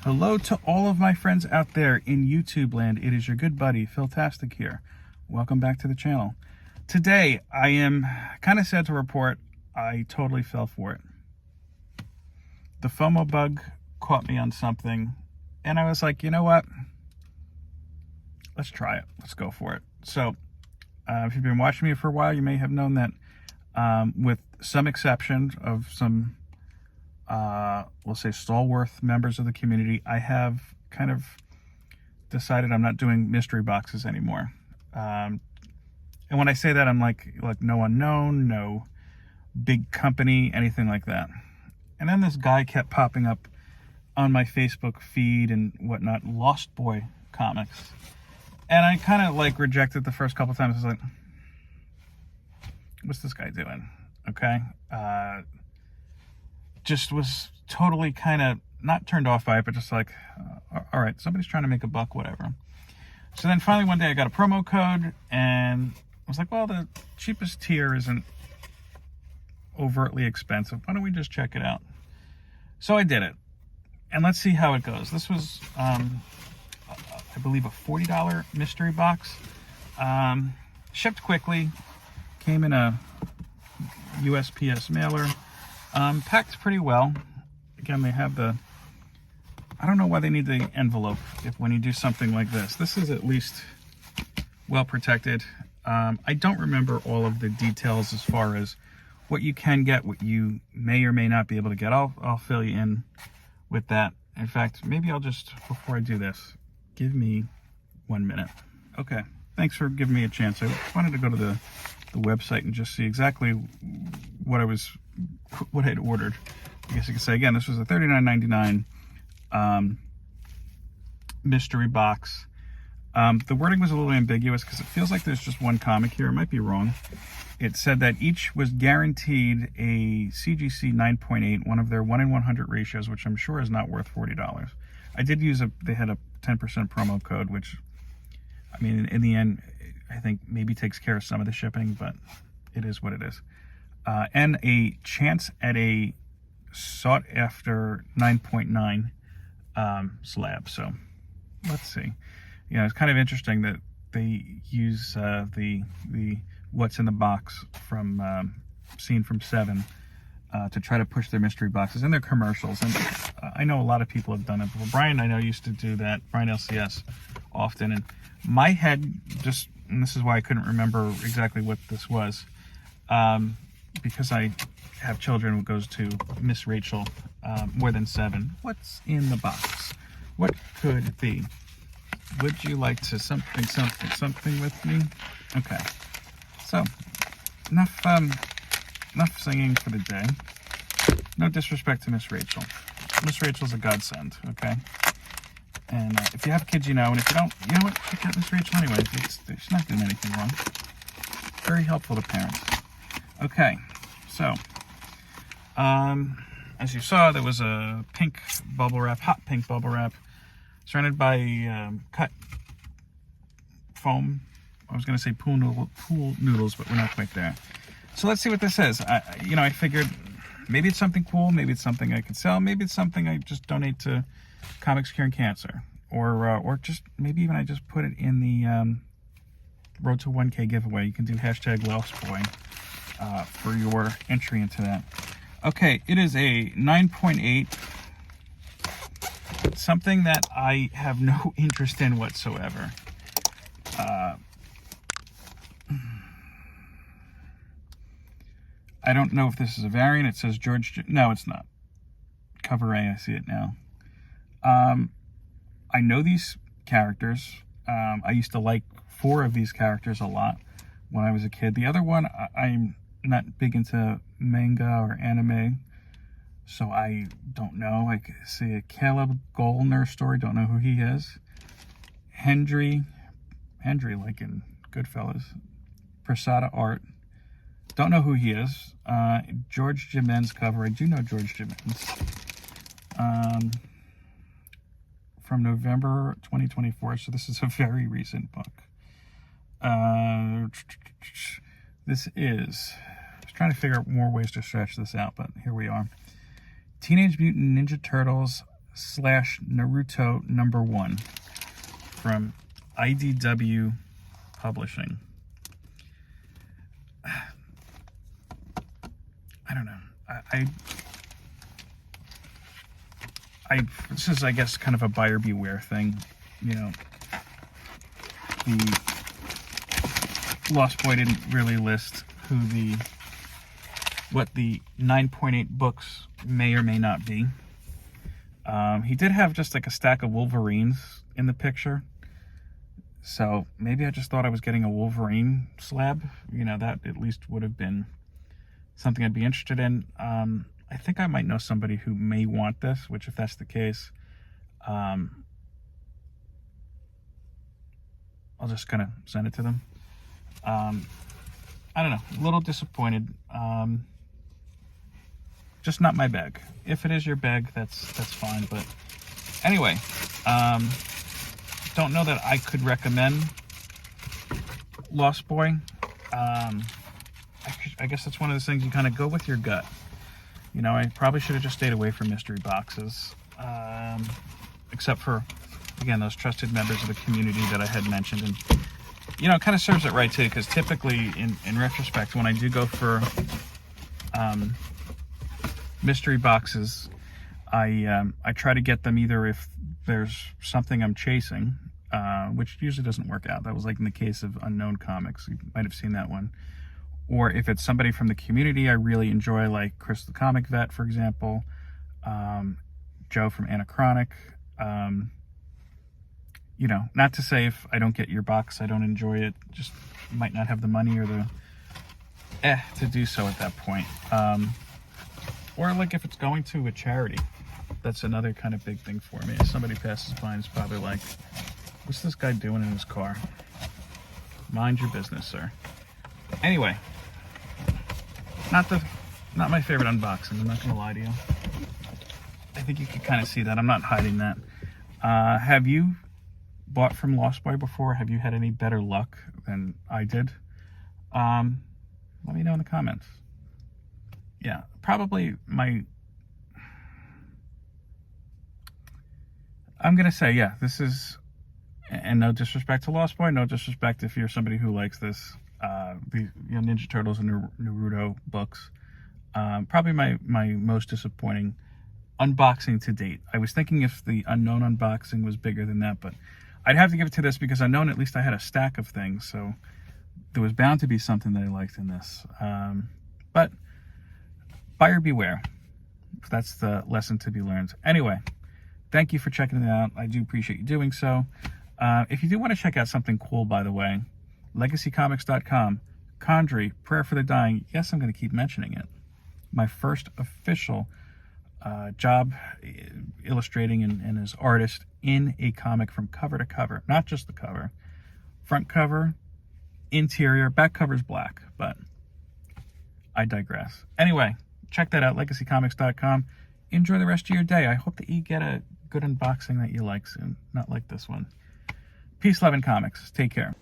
Hello to all of my friends out there in YouTube land. It is your good buddy, Philtastic here. Welcome back to the channel. Today, I am kind of sad to report I totally fell for it. The FOMO bug caught me on something, and I was like, you know what? Let's try it. Let's go for it. So, if you've been watching me for a while, you may have known that with some exception of some we'll say stalwart members of the community, I have kind of decided I'm not doing mystery boxes anymore. And when I say that, I'm like no unknown, no big company, anything like that. And then this guy kept popping up on my Facebook feed and whatnot, Lost Boy Comics. And I kind of like rejected the first couple times. I was like, what's this guy doing? Okay. Just was totally kind of not turned off by it, but just like, all right, somebody's trying to make a buck, whatever. So then finally one day I got a promo code and I was like, well, the cheapest tier isn't overtly expensive. Why don't we just check it out? So I did it. And let's see how it goes. This was, I believe, a $40 mystery box. Shipped quickly. Came in a USPS mailer. Packed pretty well. Again, they have the, I don't know why they need the envelope if when you do something like this. This is at least well protected. I don't remember all of the details as far as what you can get, what you may or may not be able to get. I'll fill you in with that. In fact, maybe I'll just, before I do this, give me 1 minute. Okay, thanks for giving me a chance. I wanted to go to the website and just see exactly what I had ordered. I guess you could say, again, this was a $39.99 mystery box. The wording was a little ambiguous because it feels like there's just one comic here. It might be wrong. It said that each was guaranteed a CGC 9.8, one of their 1 in 100 ratios, which I'm sure is not worth $40. I did use they had a 10% promo code, which, I mean, in the end, I think maybe takes care of some of the shipping, but it is what it is. And a chance at a sought-after 9.9 slab. So let's see. You know, it's kind of interesting that they use the what's in the box from scene from Seven to try to push their mystery boxes and their commercials. And I know a lot of people have done it. Well, Brian, I know, used to do that. Brian LCS often. And my head just, and this is why I couldn't remember exactly what this was, because I have children who goes to Miss Rachel more than 7. What's in the box? What could it be? Would you like to something with me? Okay. So, enough singing for the day. No disrespect to Miss Rachel. Miss Rachel's a godsend, okay? And if you have kids, you know, and if you don't, you know what? Check out Miss Rachel anyway. She's not doing anything wrong. Very helpful to parents. Okay, so, as you saw, there was a pink bubble wrap, hot pink bubble wrap, surrounded by cut foam. I was going to say pool noodles, but we're not quite there. So let's see what this is. I figured maybe it's something cool. Maybe it's something I could sell. Maybe it's something I just donate to Comics Curing Cancer. Or just maybe even I just put it in the Road to 1K giveaway. You can do #LostBoy for your entry into that. Okay, it is a 9.8. Something that I have no interest in whatsoever. I don't know if this is a variant. It says George... No, it's not. Cover A, I see it now. I know these characters. I used to like 4 of these characters a lot when I was a kid. The other one, I'm not big into manga or anime, so I don't know. I see a Caleb Goldner story. Don't know who he is. Hendry, like in Goodfellas. Prasada art. Don't know who he is. George Jimenez cover. I do know George Jimenez. From November 2024, so this is a very recent book. This is, I was trying to figure out more ways to stretch this out, but here we are. Teenage Mutant Ninja Turtles / Naruto #1 from IDW Publishing. I don't know. This is, I guess, kind of a buyer beware thing. You know, the Lost Boy didn't really list what the 9.8 books may or may not be. He did have just like a stack of Wolverines in the picture. So maybe I just thought I was getting a Wolverine slab. You know, that at least would have been something I'd be interested in. I think I might know somebody who may want this, which if that's the case, I'll just kind of send it to them. I don't know, a little disappointed. Just not my bag. If it is your bag, that's fine. But anyway, don't know that I could recommend Lost Boy. I guess that's one of those things you kind of go with your gut. You know, I probably should have just stayed away from mystery boxes, except for, again, those trusted members of the community that I had mentioned. And, you know, it kind of serves it right, too, because typically, in retrospect, when I do go for mystery boxes, I try to get them either if there's something I'm chasing, which usually doesn't work out. That was like in the case of Unknown Comics. You might have seen that one. Or if it's somebody from the community I really enjoy, like Chris the Comic Vet, for example, Joe from Anachronic. You know, not to say if I don't get your box, I don't enjoy it, just might not have the money or the to do so at that point. Or like if it's going to a charity, that's another kind of big thing for me. If somebody passes by and is probably like, what's this guy doing in his car? Mind your business, sir. Anyway, not my favorite unboxing, I'm not gonna lie to you. I think you can kind of see that. I'm not hiding that. Have you bought from Lost Boy before? Have you had any better luck than I did? Let me know in the comments. Yeah, probably I'm gonna say, yeah, this is, and no disrespect to Lost Boy, no disrespect if you're somebody who likes this, the Ninja Turtles and Naruto books. Probably my most disappointing unboxing to date. I was thinking if the Unknown unboxing was bigger than that, but I'd have to give it to this because Unknown, at least I had a stack of things, so there was bound to be something that I liked in this. But buyer beware. That's the lesson to be learned. Anyway, thank you for checking it out. I do appreciate you doing so. If you do want to check out something cool, by the way, legacycomics.com, Condry, Prayer for the Dying. Yes, I'm going to keep mentioning it. My first official job illustrating and as artist in a comic from cover to cover. Not just the cover. Front cover, interior, back cover's black, but I digress. Anyway, check that out, legacycomics.com. Enjoy the rest of your day. I hope that you get a good unboxing that you like soon, not like this one. Peace, love, and comics. Take care.